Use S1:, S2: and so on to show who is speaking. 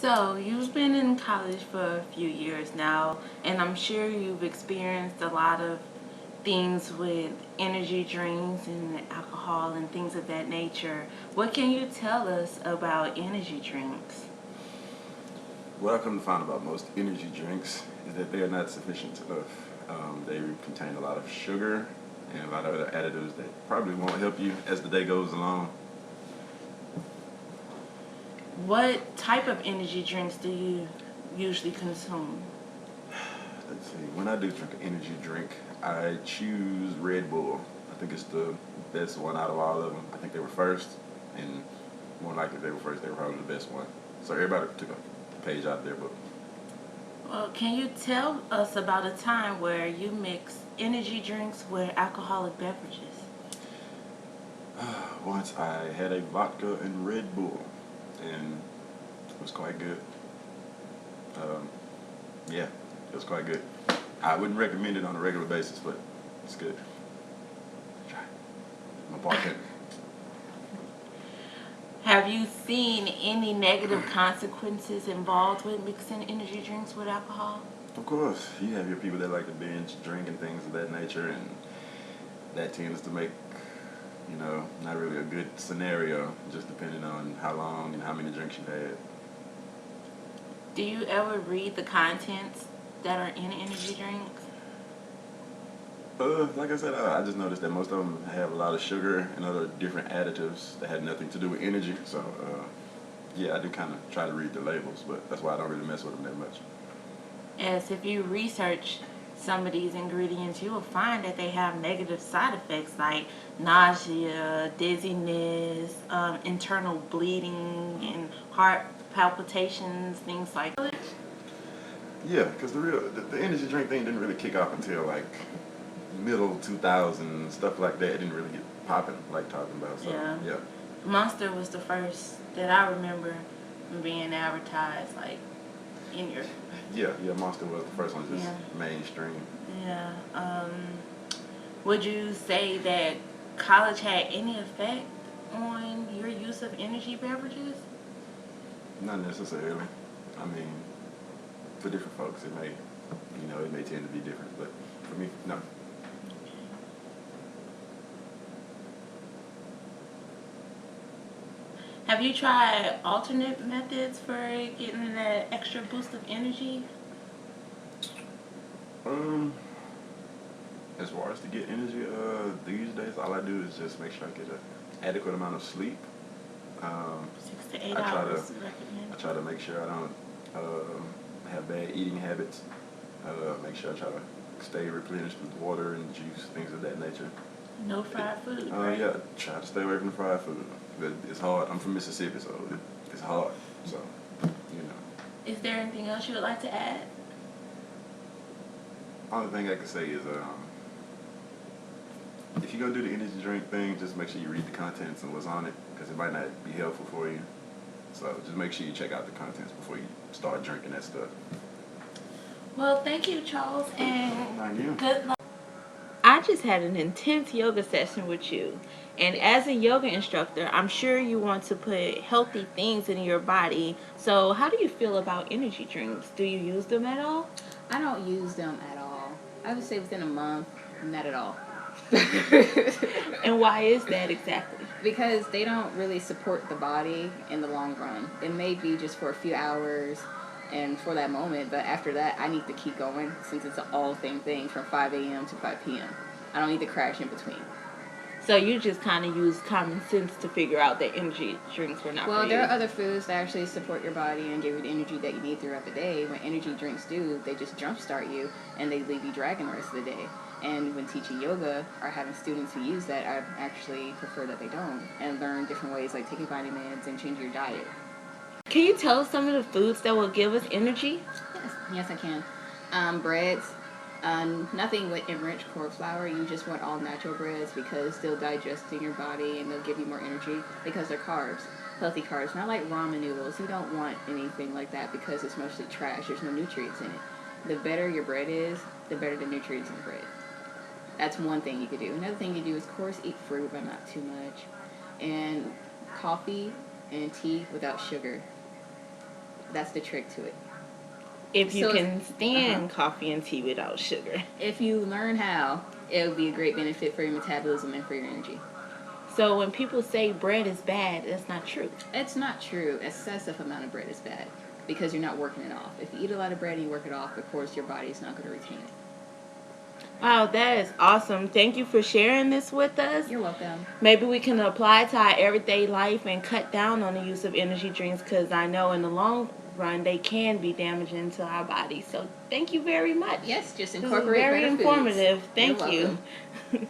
S1: So, you've been in college for a few years now, and I'm sure you've experienced a lot of things with energy drinks and alcohol and things of that nature. What can you tell us about energy drinks?
S2: What I come to find about most energy drinks is that they are not sufficient enough. They contain a lot of sugar and a lot of other additives that probably won't help you as the day goes along.
S1: What type of energy drinks do you usually consume?
S2: Let's see. When I do drink an energy drink, I choose Red Bull. I think it's the best one out of all of them. I think they were first, and more likely if they were first, they were probably the best one. So everybody took a page out of their book.
S1: Well, can you tell us about a time where you mix energy drinks with alcoholic beverages?
S2: Once I had a vodka and Red Bull, and it was quite good. Um, yeah, it was quite good. I wouldn't recommend it on a regular basis, but it's good. Try it. I'm a bartender.
S1: Have you seen any negative consequences involved with mixing energy drinks with alcohol?
S2: Of course, you have your people that like to binge drink and things of that nature, and that tends to make, not really a good scenario, just depending on how long and how many drinks you've had.
S1: Do you ever read the contents that are in energy drinks?
S2: Like I said, I just noticed that most of them have a lot of sugar and other different additives that had nothing to do with energy. So, yeah, I do kind of try to read the labels, but that's why I don't really mess with them that much.
S1: As if you research some of these ingredients, you will find that they have negative side effects like nausea, dizziness, internal bleeding, and heart palpitations, things like that.
S2: Yeah, because the energy drink thing didn't really kick off until like middle 2000s, stuff like that. It didn't really get popping like talking about. So,
S1: Yeah.
S2: yeah.
S1: Monster was the first that I remember being advertised, like in your.
S2: Yeah, Monster was the first one, just
S1: Yeah.
S2: mainstream.
S1: Yeah. Would you say that college had any effect on your use of energy beverages?
S2: Not necessarily. I mean, for different folks, it may tend to be different, but for me, no.
S1: Have you tried alternate methods for getting that extra boost of energy?
S2: Um, as far as to get energy, these days, all I do is just make sure I get an adequate amount of sleep. Um,
S1: 6 to 8
S2: I try to
S1: hours recommended.
S2: I try to make sure I don't have bad eating habits. Make sure I try to stay replenished with water and juice, things of that nature.
S1: No fried food, right?
S2: Yeah, try to stay away from the fried food. But it's hard. I'm from Mississippi, so it's hard. So, you know.
S1: Is there anything else you would like to add?
S2: Only thing I can say is, if you're gonna do the energy drink thing, just make sure you read the contents and what's on it, because it might not be helpful for you. So just make sure you check out the contents before you start drinking that stuff.
S1: Well, thank you, Charles, and
S2: Thank you.
S1: good luck. I just had an intense yoga session with you. And as a yoga instructor, I'm sure you want to put healthy things in your body. So, how do you feel about energy drinks? Do you use them at all?
S3: I don't use them at all. I would say within a month, not at all.
S1: And why is that exactly?
S3: Because they don't really support the body in the long run. It may be just for a few hours and for that moment, but after that, I need to keep going since it's an all same thing from 5 a.m. to 5 p.m. I don't need to crash in between.
S1: So, you just kind of use common sense to figure out that energy drinks were not for
S3: Well,
S1: you.
S3: there are other foods that actually support your body and give you the energy that you need throughout the day. When energy drinks do, they just jumpstart you and they leave you dragging the rest of the day. And when teaching yoga or having students who use that, I actually prefer that they don't and learn different ways like taking vitamins and changing your diet.
S1: Can you tell us some of the foods that will give us energy?
S3: Yes, I can. Breads, nothing with enriched corn flour. You just want all natural breads because they'll digest in your body and they'll give you more energy because they're carbs. Healthy carbs, not like ramen noodles. You don't want anything like that because it's mostly trash. There's no nutrients in it. The better your bread is, the better the nutrients in the bread. That's one thing you could do. Another thing you do is, of course, eat fruit, but not too much. And coffee and tea without sugar. That's the trick to it.
S1: If you
S3: So
S1: can stand coffee and tea without sugar.
S3: If you learn how, it would be a great benefit for your metabolism and for your energy.
S1: So when people say bread is bad, that's not true.
S3: It's not true. Excessive amount of bread is bad because you're not working it off. If you eat a lot of bread and you work it off, of course, your body is not going to retain it.
S1: Wow, that is awesome. Thank you for sharing this with us.
S3: You're welcome.
S1: Maybe we can apply to our everyday life and cut down on the use of energy drinks, because I know in the long run they can be damaging to our bodies. So thank you very much.
S3: Yes, just
S1: This is
S3: incorporate
S1: very
S3: better foods.
S1: informative.
S3: You're
S1: Thank you.
S3: welcome.